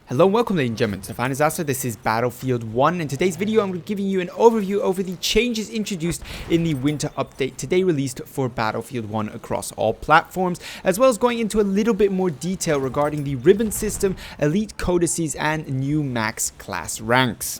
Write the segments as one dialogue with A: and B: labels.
A: Hello and welcome ladies and gentlemen to Fine Disaster. This is Battlefield 1. In today's video I'm giving you an overview over the changes introduced in the winter update today released for Battlefield 1 across all platforms, as well as going into a little bit more detail regarding the ribbon system, elite codices and new max class ranks.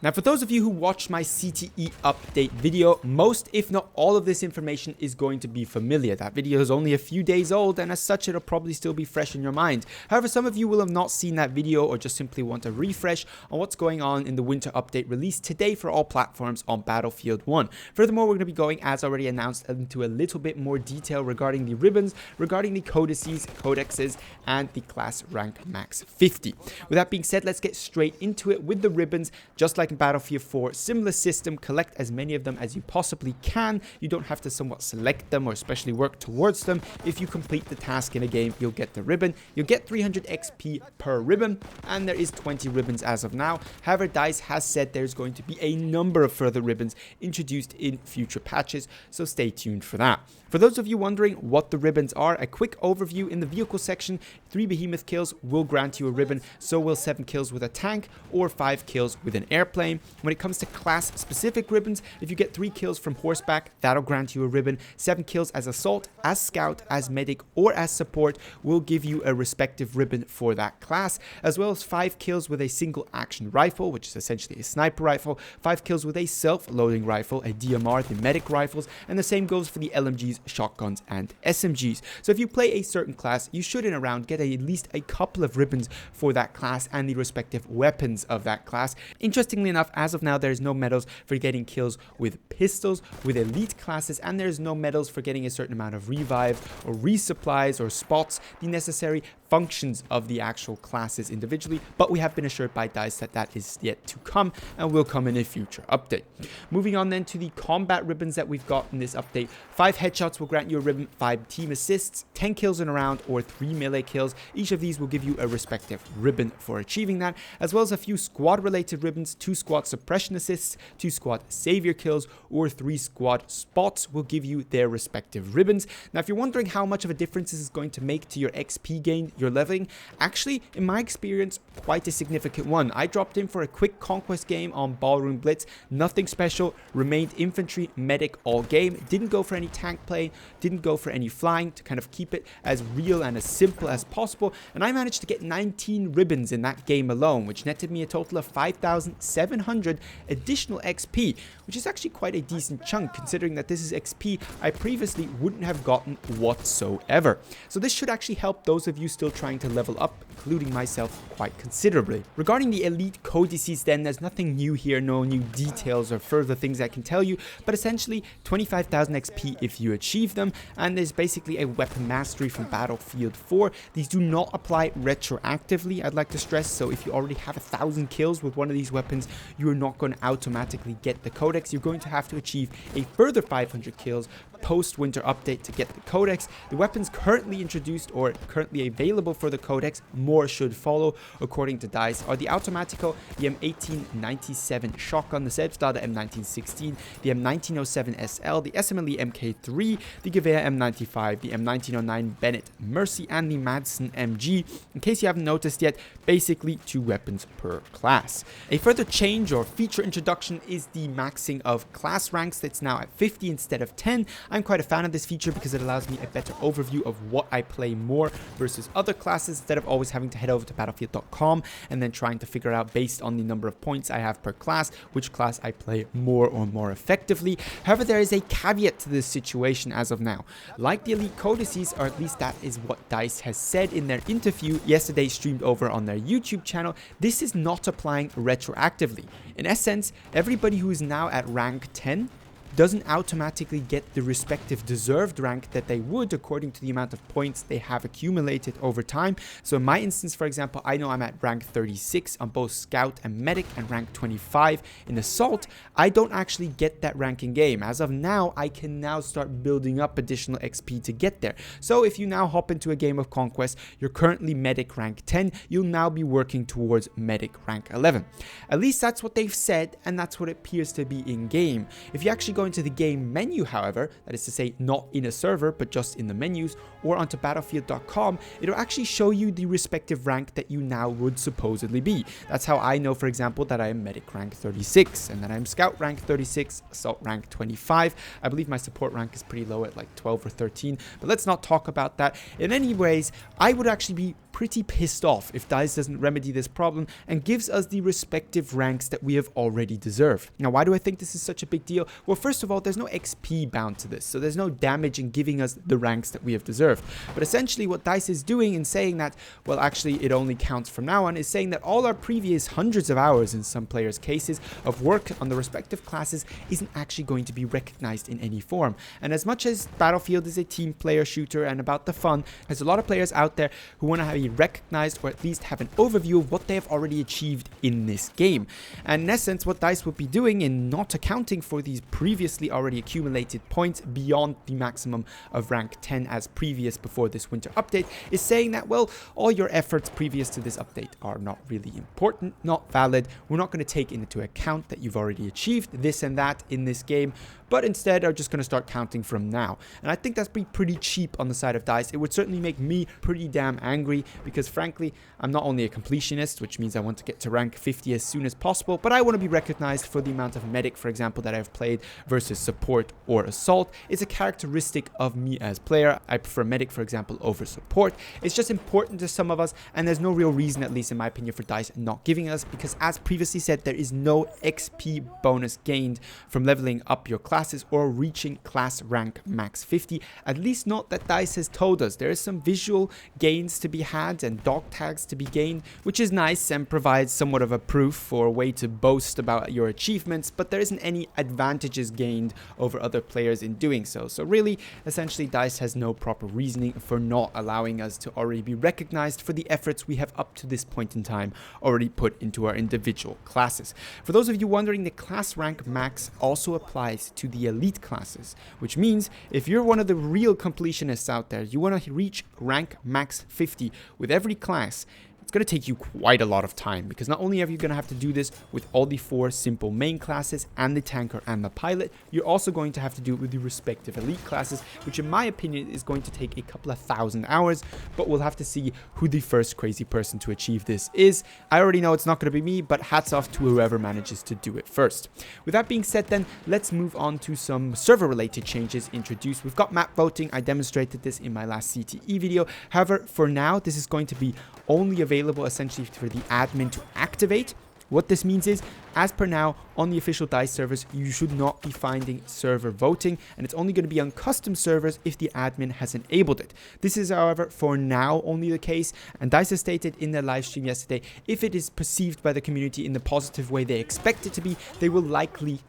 A: Now, for those of you who watched my CTE update video, most if not all of this information is going to be familiar. That video is only a few days old and as such it'll probably still be fresh in your mind. However, some of you will have not seen that video or just simply want a refresh on what's going on in the winter update released today for all platforms on Battlefield 1. Furthermore, we're going to be going, as already announced, into a little bit more detail regarding the ribbons, regarding the codices, codexes, and the class rank max 50. With that being said, let's get straight into it with the ribbons. Just like in Battlefield 4, similar system, collect as many of them as you possibly can. You don't have to somewhat select them or especially work towards them. If you complete the task in a game, you'll get the ribbon. You'll get 300 XP per ribbon, and there is 20 ribbons as of now. However, DICE has said there's going to be a number of further ribbons introduced in future patches, so stay tuned for that. For those of you wondering what the ribbons are, a quick overview in the vehicle section: 3 behemoth kills will grant you a ribbon, so will 7 kills with a tank or 5 kills with an airplane. When it comes to class specific ribbons, if you get 3 kills from horseback, that'll grant you a ribbon. 7 kills as assault, as scout, as medic, or as support will give you a respective ribbon for that class, as well as 5 kills with a single action rifle, which is essentially a sniper rifle, 5 kills with a self-loading rifle, a DMR, the medic rifles, and the same goes for the LMGs, shotguns, and SMGs. So if you play a certain class, you should in a round get at least a couple of ribbons for that class and the respective weapons of that class. Interestingly enough, as of now, there's no medals for getting kills with pistols, with elite classes, and there's no medals for getting a certain amount of revives or resupplies or spots, the necessary functions of the actual classes individually, but we have been assured by DICE that that is yet to come and will come in a future update. Moving on then to the combat ribbons that we've got in this update: 5 headshots will grant you a ribbon, 5 team assists, 10 kills in a round, or 3 melee kills. Each of these will give you a respective ribbon for achieving that, as well as a few squad related ribbons: 2 squad suppression assists, 2 squad savior kills, or 3 squad spots will give you their respective ribbons. Now, if you're wondering how much of a difference this is going to make to your XP gain, your leveling, actually, in my experience, quite a significant one. I dropped in for a quick conquest game on Ballroom Blitz, nothing special, remained infantry, medic all game, didn't go for any tank play, didn't go for any flying to kind of keep it as real and as simple as possible, and I managed to get 19 ribbons in that game alone, which netted me a total of 5,700 additional XP, which is actually quite a decent chunk considering that this is XP I previously wouldn't have gotten whatsoever. So this should actually help those of you still trying to level up, including myself, quite considerably. Regarding the elite codices then, there's nothing new here, no new details or further things I can tell you, but essentially 25,000 XP if you achieve them, and there's basically a weapon mastery from Battlefield 4. These do not apply retroactively, I'd like to stress, so if you already have 1,000 kills with one of these weapons, you are not going to automatically get the codex. You're going to have to achieve a further 500 kills post-winter update to get the codex. The weapons currently introduced or currently available for the codex, more should follow according to DICE, are the Automatico, the M1897 shotgun, the Selbstarter M1916, the M1907 SL, the SMLE MK3, the Gewehr M95, the M1909 Bennett Mercy, and the Madsen MG. In case you haven't noticed yet, basically 2 weapons per class. A further change or feature introduction is the maxing of class ranks that's now at 50 instead of 10. I'm quite a fan of this feature because it allows me a better overview of what I play more versus other classes, instead of always having to head over to battlefield.com and then trying to figure out, based on the number of points I have per class, which class I play more or more effectively. However, there is a caveat to this situation as of now. Like the elite codices, or at least that is what DICE has said in their interview yesterday streamed over on their YouTube channel, this is not applying retroactively. In essence, everybody who is now at rank 10 doesn't automatically get the respective deserved rank that they would according to the amount of points they have accumulated over time. So in my instance, for example, I know I'm at rank 36 on both Scout and Medic and rank 25 in Assault. I don't actually get that rank in game. As of now, I can now start building up additional XP to get there. So if you now hop into a game of Conquest, you're currently Medic rank 10, you'll now be working towards Medic rank 11. At least that's what they've said, and that's what it appears to be in game. If you actually go into the game menu, however, that is to say not in a server but just in the menus, or onto battlefield.com, it'll actually show you the respective rank that you now would supposedly be. That's how I know, for example, that I am medic rank 36 and that I'm scout rank 36, assault rank 25. I believe my support rank is pretty low at like 12 or 13, but let's not talk about that. In any ways, I would actually be pretty pissed off if DICE doesn't remedy this problem and gives us the respective ranks that we have already deserved. Now, why do I think this is such a big deal? Well, first of all, there's no XP bound to this, so there's no damage in giving us the ranks that we have deserved. But essentially what DICE is doing in saying that, well, actually it only counts from now on, is saying that all our previous hundreds of hours in some players' cases of work on the respective classes isn't actually going to be recognized in any form. And as much as Battlefield is a team player shooter and about the fun, there's a lot of players out there who want to be recognized or at least have an overview of what they have already achieved in this game. And in essence, what DICE would be doing in not accounting for these previously already accumulated points beyond the maximum of rank 10 as previous before this winter update is saying that, well, all your efforts previous to this update are not really important, not valid. We're not going to take into account that you've already achieved this and that in this game, but instead are just going to start counting from now. And I think that's pretty cheap on the side of DICE. It would certainly make me pretty damn angry because frankly, I'm not only a completionist, which means I want to get to rank 50 as soon as possible, but I want to be recognized for the amount of medic, for example, that I've played versus support or assault. It's a characteristic of me as player. I prefer medic, for example, over support. It's just important to some of us, and there's no real reason, at least in my opinion, for DICE not giving us, because as previously said, there is no XP bonus gained from leveling up your classes or reaching class rank max 50, at least not that DICE has told us. There is some visual gains to be had and dog tags to be gained, which is nice and provides somewhat of a proof or a way to boast about your achievements, but there isn't any advantages gained over other players in doing so. So really, essentially, DICE has no proper reasoning for not allowing us to already be recognized for the efforts we have up to this point in time already put into our individual classes. For those of you wondering, the class rank max also applies to the elite classes, which means if you're one of the real completionists out there, you want to reach rank max 50 with every class, it's going to take you quite a lot of time, because not only are you going to have to do this with all the 4 simple main classes and the tanker and the pilot, you're also going to have to do it with the respective elite classes, which in my opinion is going to take a couple of thousand hours, but we'll have to see who the first crazy person to achieve this is. I already know it's not going to be me, but hats off to whoever manages to do it first. With that being said then, let's move on to some server related changes introduced. We've got map voting. I demonstrated this in my last CTE video. However, for now, this is going to be only available essentially for the admin to activate. What this means is, as per now, on the official DICE servers, you should not be finding server voting, and it's only going to be on custom servers if the admin has enabled it. This is, however, for now only the case, and DICE has stated in their live stream yesterday, if it is perceived by the community in the positive way they expect it to be, they will likely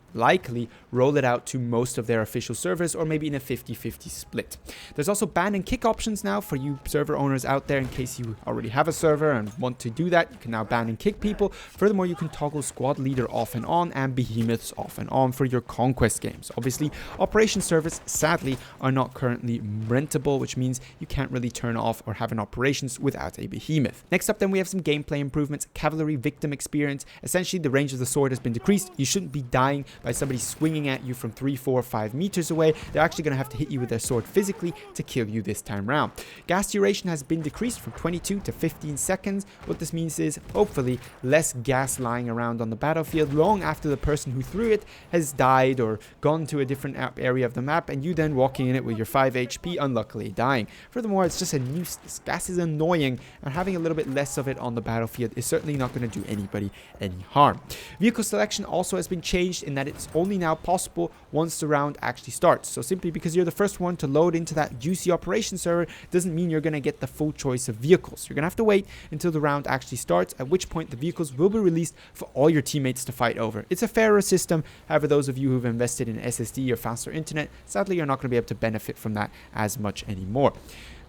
A: roll it out to most of their official servers, or maybe in a 50-50 split. There's also ban and kick options now for you server owners out there. In case you already have a server and want to do that, you can now ban and kick people. Furthermore, you can toggle squad leader off and on and behemoths off and on for your conquest games. Obviously, operation servers sadly are not currently rentable, which means you can't really turn off or have an operations without a behemoth. Next up then, we have some gameplay improvements. Cavalry victim experience. Essentially, the range of the sword has been decreased. You shouldn't be dying by somebody swinging at you from 3, 4, 5 meters away. They're actually going to have to hit you with their sword physically to kill you this time round. Gas duration has been decreased from 22 to 15 seconds. What this means is hopefully less gas lying around on the battlefield long after the person who threw it has died or gone to a different area of the map, and you then walking in it with your 5 HP unluckily dying. Furthermore, it's just a nuisance. Gas is annoying, and having a little bit less of it on the battlefield is certainly not going to do anybody any harm. Vehicle selection also has been changed in that it's only now possible once the round actually starts. So simply because you're the first one to load into that juicy operation server doesn't mean you're going to get the full choice of vehicles. You're going to have to wait until the round actually starts, at which point the vehicles will be released for all your teammates to fight over. It's a fairer system. However, those of you who've invested in SSD or faster internet, sadly you're not going to be able to benefit from that as much anymore.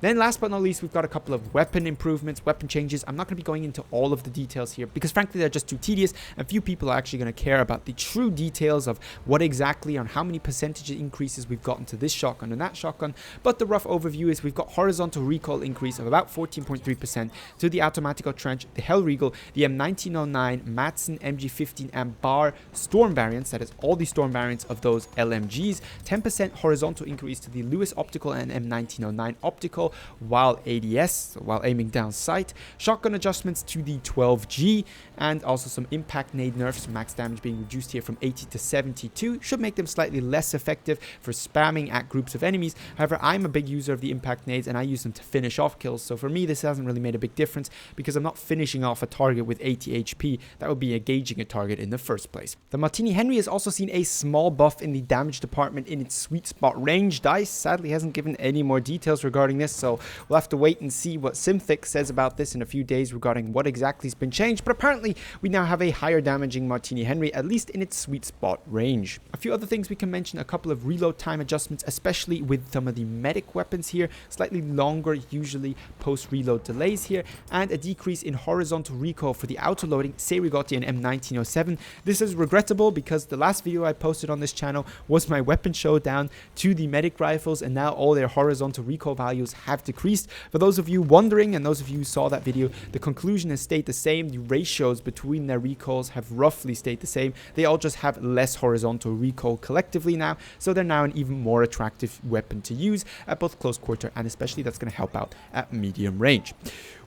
A: Then last but not least, we've got a couple of weapon improvements, weapon changes. I'm not going to be going into all of the details here because frankly they're just too tedious and few people are actually going to care about the true details of what exactly and how many percentage increases we've gotten to this shotgun and that shotgun. But the rough overview is we've got horizontal recoil increase of about 14.3% to the Automatico Trench, the Hellriegel, the M1909, Madsen MG15 and Bar Storm variants, that is all the Storm variants of those LMGs, 10% horizontal increase to the Lewis Optical and M1909 Optical while ADS, so while aiming down sight, shotgun adjustments to the 12G, and also some impact nade nerfs, max damage being reduced here from 80 to 72, should make them slightly less effective for spamming at groups of enemies. However, I'm a big user of the impact nades and I use them to finish off kills, so for me this hasn't really made a big difference because I'm not finishing off a target with 80 HP. That would be engaging a target in the first place. The Martini Henry has also seen a small buff in the damage department in its sweet spot range. DICE sadly hasn't given any more details regarding this, so we'll have to wait and see what Simthic says about this in a few days regarding what exactly has been changed, but apparently we now have a higher damaging Martini Henry, at least in its sweet spot range. A few other things we can mention, a couple of reload time adjustments, especially with some of the medic weapons here, slightly longer usually post reload delays here, and a decrease in horizontal recoil for the autoloading cei-rigotti and M1907. This is regrettable because the last video I posted on this channel was my weapon showdown to the medic rifles, and now all their horizontal recoil values have decreased. For those of you wondering and those of you who saw that video, the conclusion has stayed the same. The ratios between their recoils have roughly stayed the same. They all just have less horizontal recoil collectively now, so they're now an even more attractive weapon to use at both close quarter and especially that's going to help out at medium range.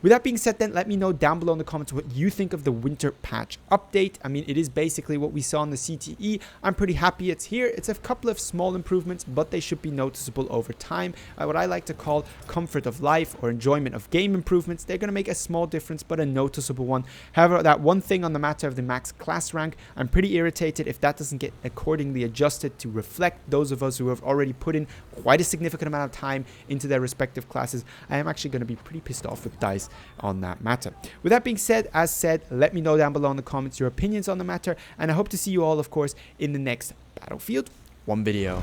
A: With that being said, then let me know down below in the comments what you think of the winter patch update. I mean, it is basically what we saw in the CTE. I'm pretty happy it's here. It's a couple of small improvements, but they should be noticeable over time. What I like to call comfort of life or enjoyment of game improvements. They're going to make a small difference, but a noticeable one. However, that one thing on the matter of the max class rank, I'm pretty irritated if that doesn't get accordingly adjusted to reflect those of us who have already put in quite a significant amount of time into their respective classes. I am actually going to be pretty pissed off with DICE on that matter. With that being said, as said, let me know down below in the comments your opinions on the matter, and I hope to see you all, of course, in the next Battlefield 1 video.